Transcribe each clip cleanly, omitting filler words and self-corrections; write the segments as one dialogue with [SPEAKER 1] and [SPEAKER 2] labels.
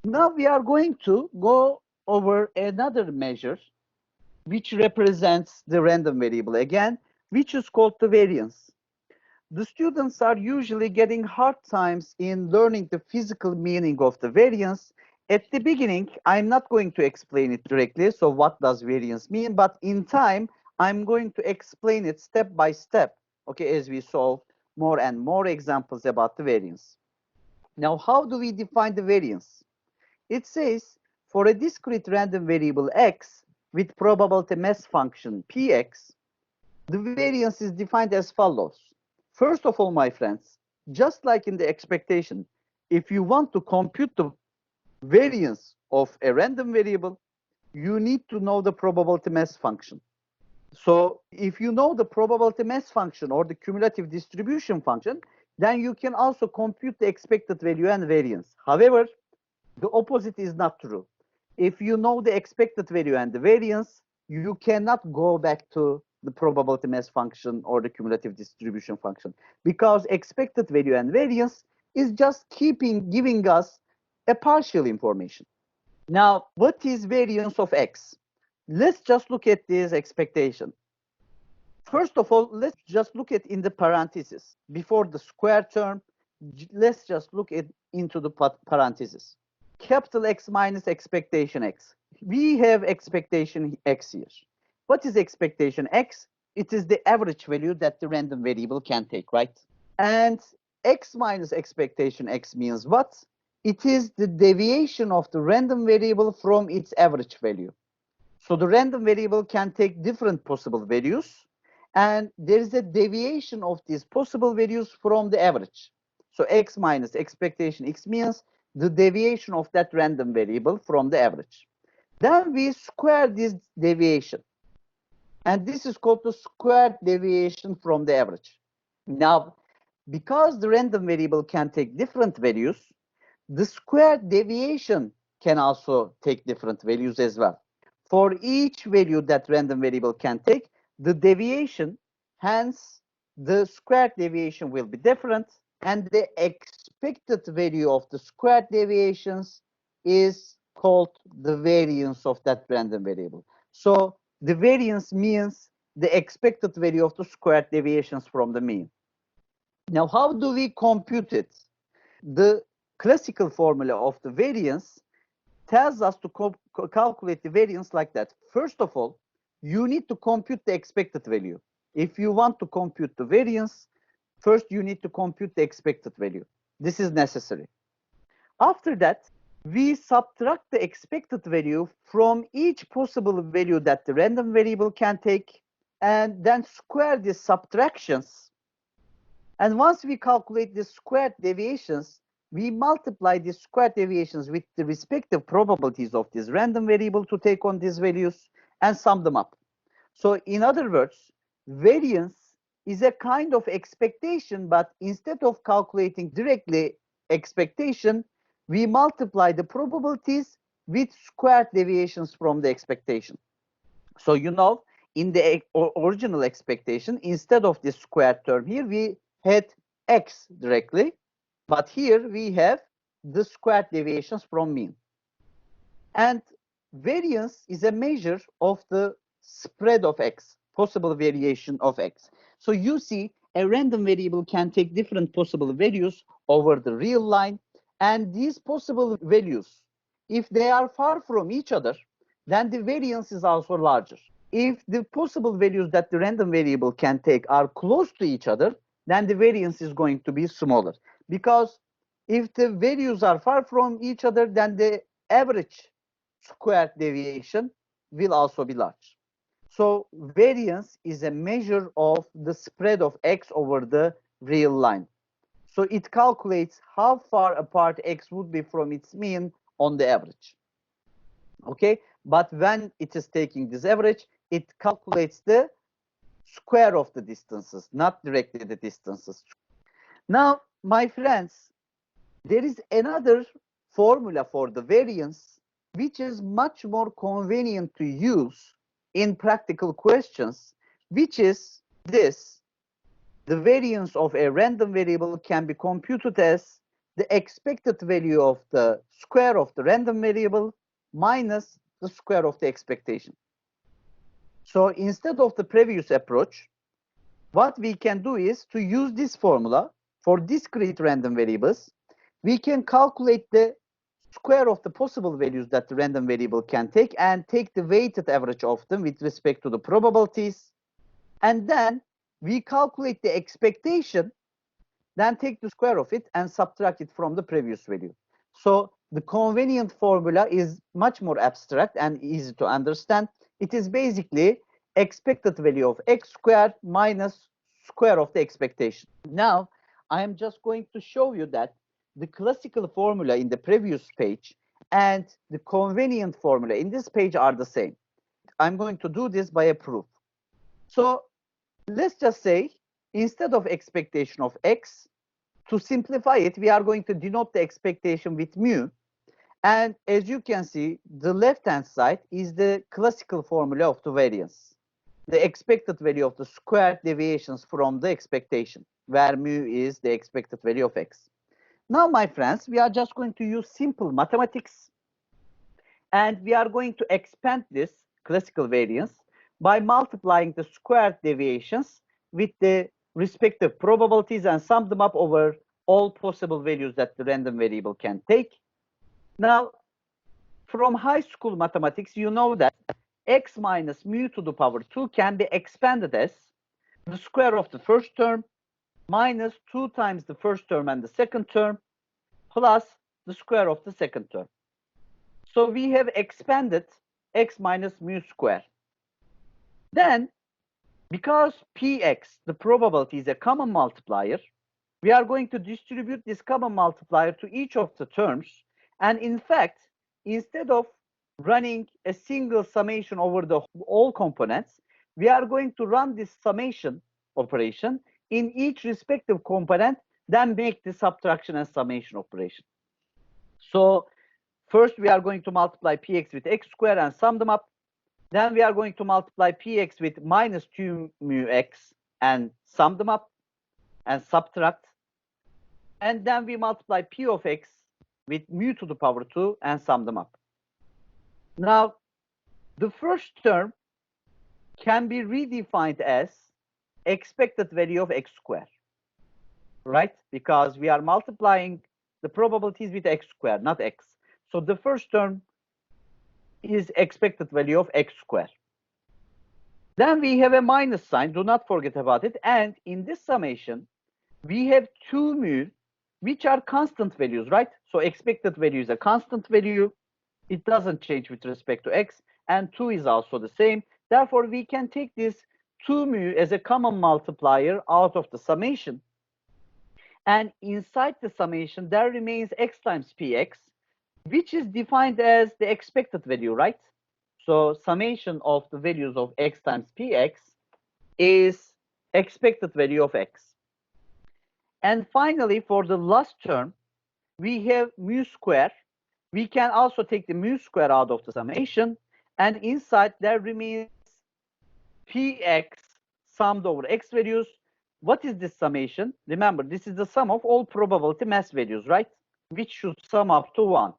[SPEAKER 1] Now we are going to go over another measure which represents the random variable again, which is called the variance. The students are usually getting hard times in learning the physical meaning of the variance. At the beginning, I'm not going to explain it directly, so what does variance mean? But in time, I'm going to explain it step by step, okay, as we solve more and more examples about the variance. Now, how do we define the variance? It says, for a discrete random variable x with probability mass function px, the variance is defined as follows. First of all, my friends, just like in the expectation, if you want to compute the variance of a random variable, you need to know the probability mass function. So if you know the probability mass function or the cumulative distribution function, then you can also compute the expected value and variance. However, the opposite is not true. If you know the expected value and the variance, you cannot go back to the probability mass function or the cumulative distribution function, because expected value and variance is just giving us a partial information. Now, what is variance of x? Let's just look at this expectation. First of all, let's just look at in the parentheses. Before the square term, let's just look at into the parentheses. Capital X minus expectation X. We have expectation X here. What is expectation X? It is the average value that the random variable can take, right? And X minus expectation X means what? It is the deviation of the random variable from its average value. So the random variable can take different possible values, and there is a deviation of these possible values from the average. So X minus expectation X means the deviation of that random variable from the average. Then we square this deviation, and this is called the squared deviation from the average. Now, because the random variable can take different values, the squared deviation can also take different values as well. For each value that random variable can take, the deviation, hence the squared deviation will be different, and the expected value of the squared deviations is called the variance of that random variable. So the variance means the expected value of the squared deviations from the mean. Now, how do we compute it? The classical formula of the variance tells us to calculate the variance like that. First of all, you need to compute the expected value. If you want to compute the variance, first you need to compute the expected value. This is necessary. After that, we subtract the expected value from each possible value that the random variable can take, and then square these subtractions. And once we calculate the squared deviations, we multiply the squared deviations with the respective probabilities of this random variable to take on these values and sum them up. So in other words, variance is a kind of expectation, but instead of calculating directly expectation, we multiply the probabilities with squared deviations from the expectation. So you know, in the original expectation, instead of this squared term here, we had x directly, but here we have the squared deviations from mean. And variance is a measure of the spread of x, possible variation of x. So you see, a random variable can take different possible values over the real line, and these possible values, if they are far from each other, then the variance is also larger. If the possible values that the random variable can take are close to each other, then the variance is going to be smaller. Because if the values are far from each other, then the average squared deviation will also be large. So variance is a measure of the spread of x over the real line. So it calculates how far apart x would be from its mean on the average. Okay, but when it is taking this average, it calculates the square of the distances, not directly the distances. Now, my friends, there is another formula for the variance, which is much more convenient to use in practical questions, which is this. The variance of a random variable can be computed as the expected value of the square of the random variable minus the square of the expectation. So instead of the previous approach, what we can do is to use this formula for discrete random variables. We can calculate the square of the possible values that the random variable can take and take the weighted average of them with respect to the probabilities. And then we calculate the expectation, then take the square of it and subtract it from the previous value. So the convenient formula is much more abstract and easy to understand. It is basically expected value of x squared minus square of the expectation. Now, I am just going to show you that the classical formula in the previous page and the convenient formula in this page are the same. I'm going to do this by a proof. So let's just say, instead of expectation of x, to simplify it, we are going to denote the expectation with mu. And as you can see, the left-hand side is the classical formula of the variance, the expected value of the squared deviations from the expectation, where mu is the expected value of x. Now, my friends, we are just going to use simple mathematics, and we are going to expand this classical variance by multiplying the squared deviations with the respective probabilities and sum them up over all possible values that the random variable can take. Now, from high school mathematics, you know that x minus mu to the power 2 can be expanded as the square of the first term minus 2 times the first term and the second term plus the square of the second term. So we have expanded x minus mu square. Then, because px, the probability, is a common multiplier, we are going to distribute this common multiplier to each of the terms. And in fact, instead of running a single summation over the all components, we are going to run this summation operation in each respective component, then make the subtraction and summation operation. So first we are going to multiply px with x squared and sum them up. Then we are going to multiply px with minus 2 mu x and sum them up and subtract. And then we multiply p of x with mu to the power 2 and sum them up. Now, the first term can be redefined as expected value of x squared, right? Because we are multiplying the probabilities with x squared, not x. So the first term is expected value of x squared. Then we have a minus sign, do not forget about it. And in this summation, we have 2 mu, which are constant values, right? So expected value is a constant value. It doesn't change with respect to x, and 2 is also the same. Therefore, we can take this 2 mu as a common multiplier out of the summation. And inside the summation, there remains x times px, which is defined as the expected value, right? So summation of the values of x times px is expected value of x. And finally, for the last term, we have mu square. We can also take the mu square out of the summation, and inside there remains px summed over x values. What is this summation? Remember, this is the sum of all probability mass values, right? Which should sum up to 1.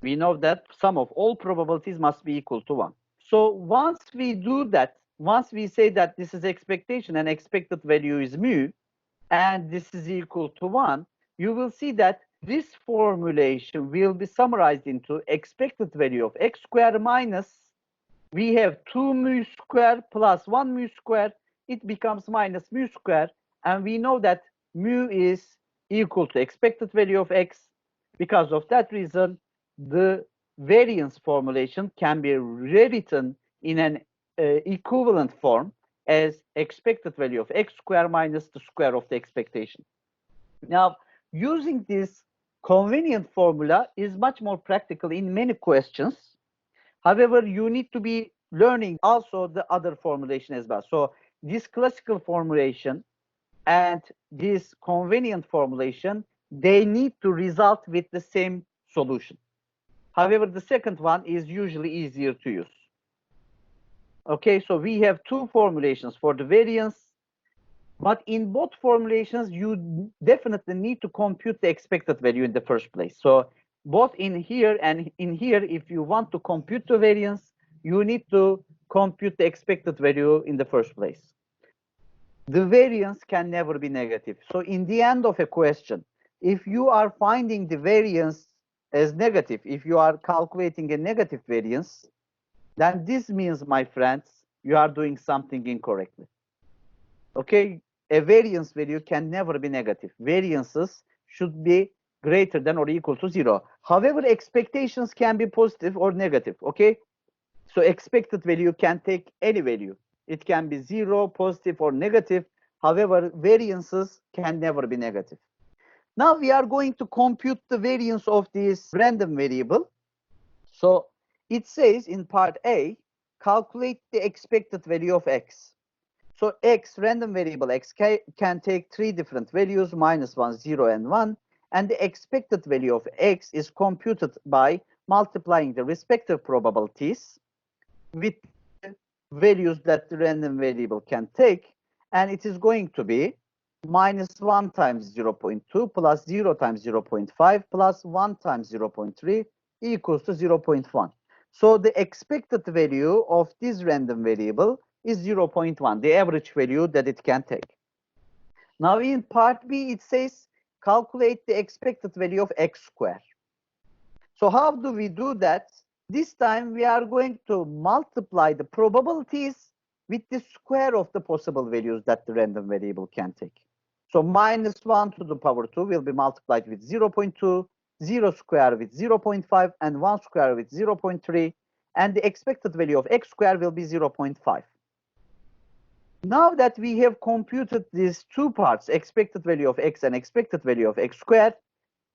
[SPEAKER 1] We know that sum of all probabilities must be equal to 1. So once we do that, once we say that this is expectation and expected value is mu, and this is equal to 1, you will see that this formulation will be summarized into expected value of x squared minus, we have 2 mu squared plus 1 mu squared, it becomes minus mu squared, and we know that mu is equal to expected value of x. Because of that reason, the variance formulation can be rewritten in an equivalent form as expected value of x squared minus the square of the expectation. Now, using this convenient formula is much more practical in many questions. However, you need to be learning also the other formulation as well. So this classical formulation and this convenient formulation, they need to result with the same solution. However, the second one is usually easier to use. Okay, so we have two formulations for the variance. But in both formulations, you definitely need to compute the expected value in the first place. So both in here and in here, if you want to compute the variance, you need to compute the expected value in the first place. The variance can never be negative. So in the end of a question, if you are finding the variance as negative, if you are calculating a negative variance, then this means, my friends, you are doing something incorrectly. Okay, a variance value can never be negative. Variances should be greater than or equal to 0. However, expectations can be positive or negative. Okay, so expected value can take any value. It can be 0, positive, or negative. However, variances can never be negative. Now we are going to compute the variance of this random variable. So it says in part A, calculate the expected value of x. So x, random variable x, can take three different values, -1, 0, and 1. And the expected value of x is computed by multiplying the respective probabilities with the values that the random variable can take. And it is going to be -1 times 0.2 plus 0 times 0.5 plus 1 times 0.3 equals to 0.1. So the expected value of this random variable is 0.1, the average value that it can take. Now in part B, it says calculate the expected value of x squared. So how do we do that? This time we are going to multiply the probabilities with the square of the possible values that the random variable can take. So -1 to the power 2 will be multiplied with 0.2, 0 square with 0.5, and 1 square with 0.3. And the expected value of x squared will be 0.5. Now that we have computed these two parts, expected value of x and expected value of x squared,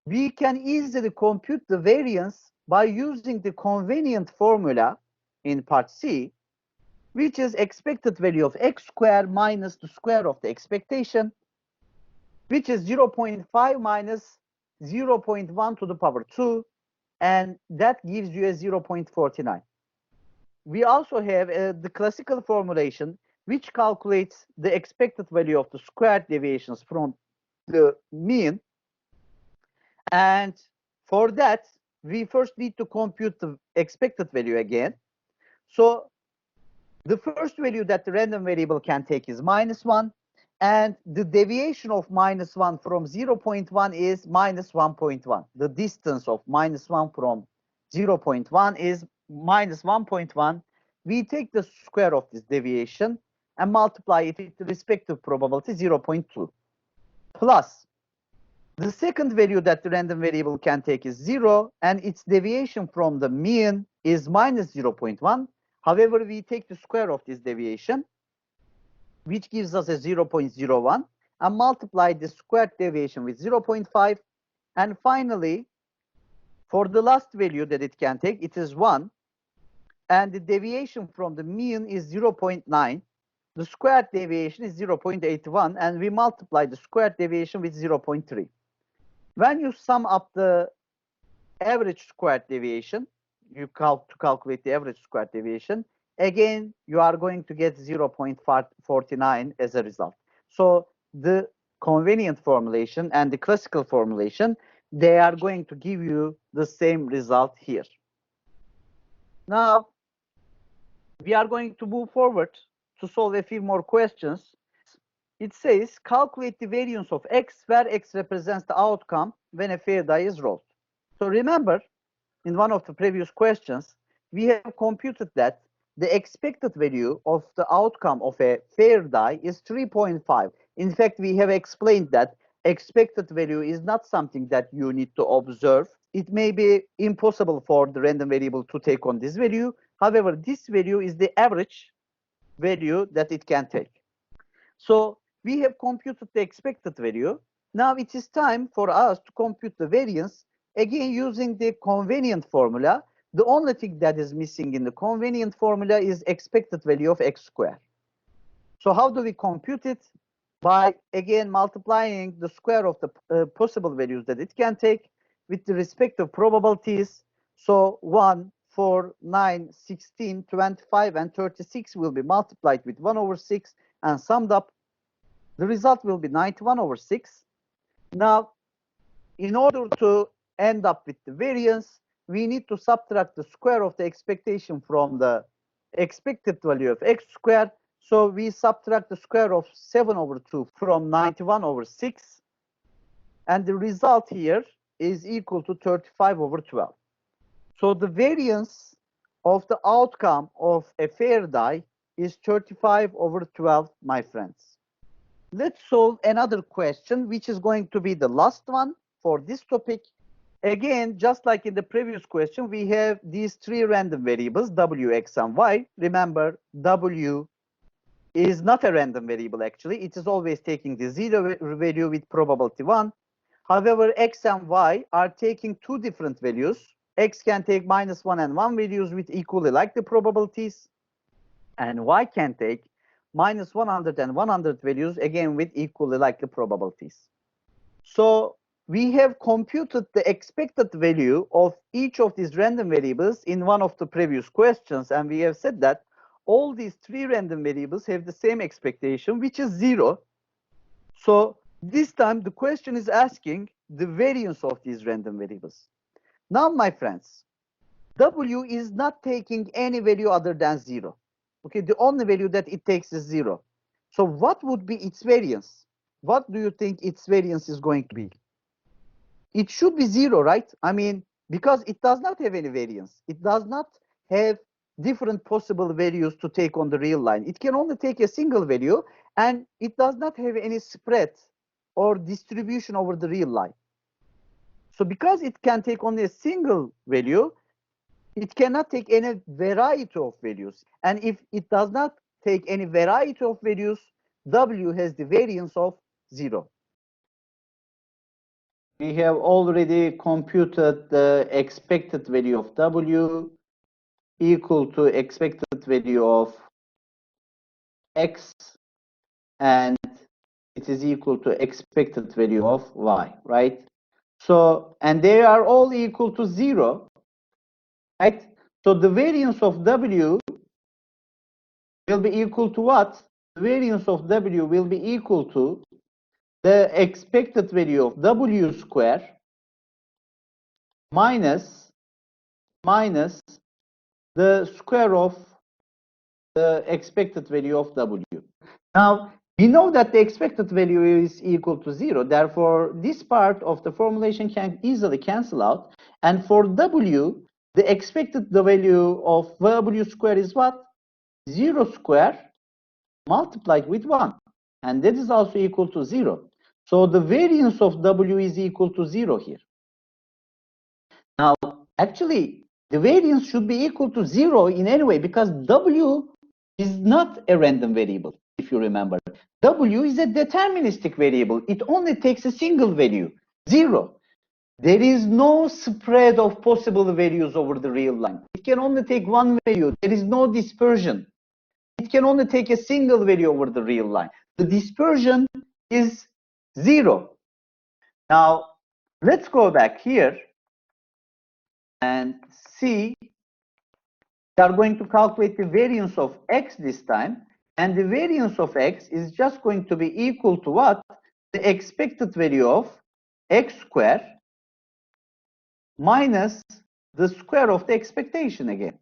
[SPEAKER 1] we can easily compute the variance by using the convenient formula in part C, which is expected value of x squared minus the square of the expectation, which is 0.5 minus 0.1 to the power 2, and that gives you a 0.49. We also have the classical formulation, which calculates the expected value of the squared deviations from the mean. And for that, we first need to compute the expected value again. So the first value that the random variable can take is -1, and the deviation of -1 from 0.1 is -1.1. The distance of -1 from 0.1 is -1.1. We take the square of this deviation and multiply it with the respective probability 0.2 plus the second value that the random variable can take is 0, and its deviation from the mean is -0.1. However, we take the square of this deviation, which gives us a 0.01, and multiply the squared deviation with 0.5. And finally, for the last value that it can take, it is 1, and the deviation from the mean is 0.9. The squared deviation is 0.81, and we multiply the squared deviation with 0.3. When you sum up the average squared deviation, to calculate the average squared deviation, again, you are going to get 0.49 as a result. So the convenient formulation and the classical formulation, they are going to give you the same result here. Now, we are going to move forward to solve a few more questions. It says, calculate the variance of x, where x represents the outcome when a fair die is rolled. So remember, in one of the previous questions, we have computed that the expected value of the outcome of a fair die is 3.5. In fact, we have explained that expected value is not something that you need to observe. It may be impossible for the random variable to take on this value. However, this value is the average value that it can take. So we have computed the expected value. Now it is time for us to compute the variance, again using the convenient formula. The only thing that is missing in the convenient formula is expected value of x squared. So how do we compute it? By, again, multiplying the square of the possible values that it can take with the respective probabilities. So 1, 4, 9, 16, 25, and 36 will be multiplied with 1/6 and summed up. The result will be 91 over 6. Now, in order to end up with the variance, we need to subtract the square of the expectation from the expected value of x squared. So we subtract the square of 7 over 2 from 91 over 6. And the result here is equal to 35 over 12. So the variance of the outcome of a fair die is 35 over 12, my friends. Let's solve another question, which is going to be the last one for this topic. Again, just like in the previous question, we have these three random variables, w, x, and y. Remember, w is not a random variable, actually. It is always taking the zero value with probability 1. However, x and y are taking two different values. X can take -1 and 1 values with equally likely probabilities, and y can take -100 and 100 values, again with equally likely probabilities. So we have computed the expected value of each of these random variables in one of the previous questions, and we have said that all these three random variables have the same expectation, which is 0. So this time the question is asking the variance of these random variables. Now, my friends, w is not taking any value other than 0. Okay, the only value that it takes is 0. So what would be its variance? What do you think its variance is going to be? It should be 0, right? I mean, because it does not have any variance. It does not have different possible values to take on the real line. It can only take a single value, and it does not have any spread or distribution over the real line. So because it can take only a single value, it cannot take any variety of values. And if it does not take any variety of values, w has the variance of 0. We have already computed the expected value of w equal to expected value of x, and it is equal to expected value of y, right? So, and they are all equal to 0, right? So the variance of w will be equal to what? The variance of w will be equal to the expected value of w square minus the square of the expected value of w. Now, we know that the expected value is equal to 0. Therefore, this part of the formulation can easily cancel out. And for w, the expected value of w square is what? 0 square multiplied with 1. And that is also equal to 0. So the variance of w is equal to 0 here. Now, actually, the variance should be equal to 0 in any way, because w is not a random variable, if you remember. W is a deterministic variable. It only takes a single value, 0. There is no spread of possible values over the real line. It can only take one value. There is no dispersion. It can only take a single value over the real line. The dispersion is 0. Now, let's go back here and see. We are going to calculate the variance of x this time, and the variance of x is just going to be equal to what? The expected value of x square minus the square of the expectation again.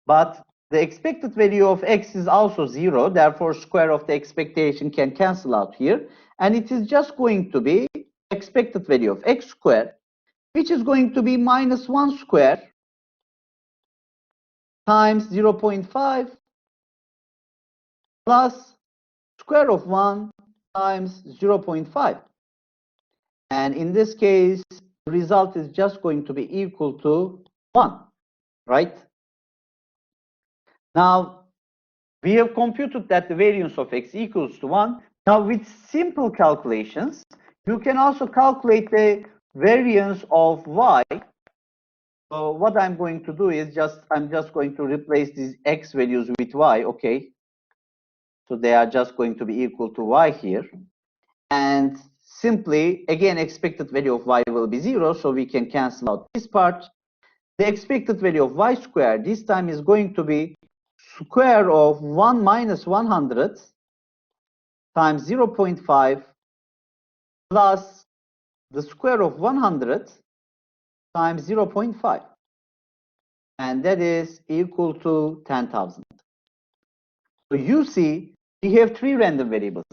[SPEAKER 1] But the expected value of x is also 0, therefore square of the expectation can cancel out here, and it is just going to be expected value of x square, which is going to be -1 square times 0.5 plus square of 1 times 0.5. And in this case, the result is just going to be equal to 1, right? Now, we have computed that the variance of x equals to 1. Now, with simple calculations, you can also calculate the variance of y. So what I'm going to do is I'm just going to replace these x values with y, okay? So they are just going to be equal to y here. And simply, again, expected value of y will be 0, so we can cancel out this part. The expected value of y squared this time is going to be square of 1 minus 100 times 0.5 plus the square of 100 times 0.5. And that is equal to 10,000. So you see, we have three random variables.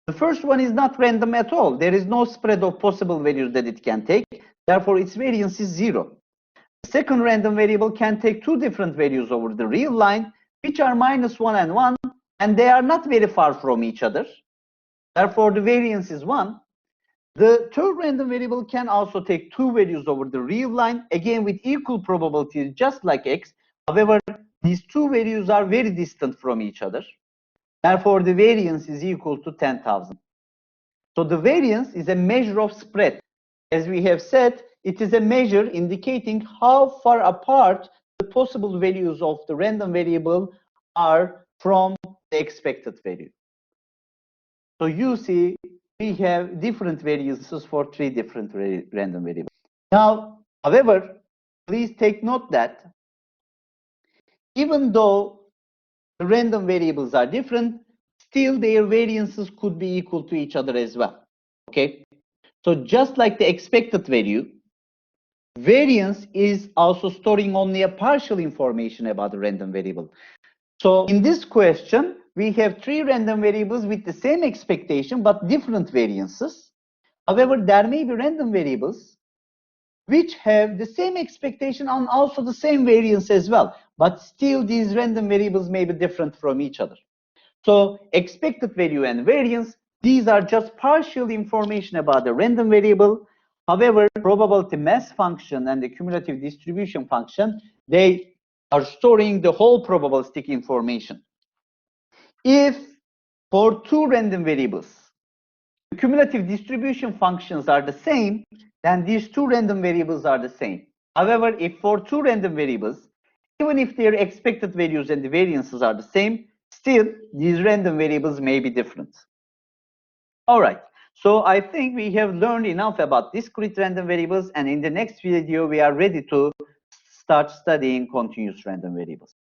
[SPEAKER 1] The first one is not random at all. There is no spread of possible values that it can take. Therefore, its variance is 0. The second random variable can take two different values over the real line, which are -1 and 1, and they are not very far from each other. Therefore, the variance is 1. The third random variable can also take two values over the real line, again with equal probability, just like x. However, these two values are very distant from each other. Therefore, the variance is equal to 10,000. So the variance is a measure of spread. As we have said, it is a measure indicating how far apart the possible values of the random variable are from the expected value. So you see, we have different variances for three different random variables. Now, however, please take note that even though the random variables are different, still their variances could be equal to each other as well. Okay? So just like the expected value, variance is also storing only a partial information about the random variable. So in this question, we have three random variables with the same expectation but different variances. However, there may be random variables which have the same expectation and also the same variance as well. But still, these random variables may be different from each other. So expected value and variance, these are just partial information about the random variable. However, probability mass function and the cumulative distribution function, they are storing the whole probabilistic information. If for two random variables, the cumulative distribution functions are the same, then these two random variables are the same. However, if for two random variables, even if their expected values and the variances are the same, still these random variables may be different. All right, so I think we have learned enough about discrete random variables, and in the next video we are ready to start studying continuous random variables.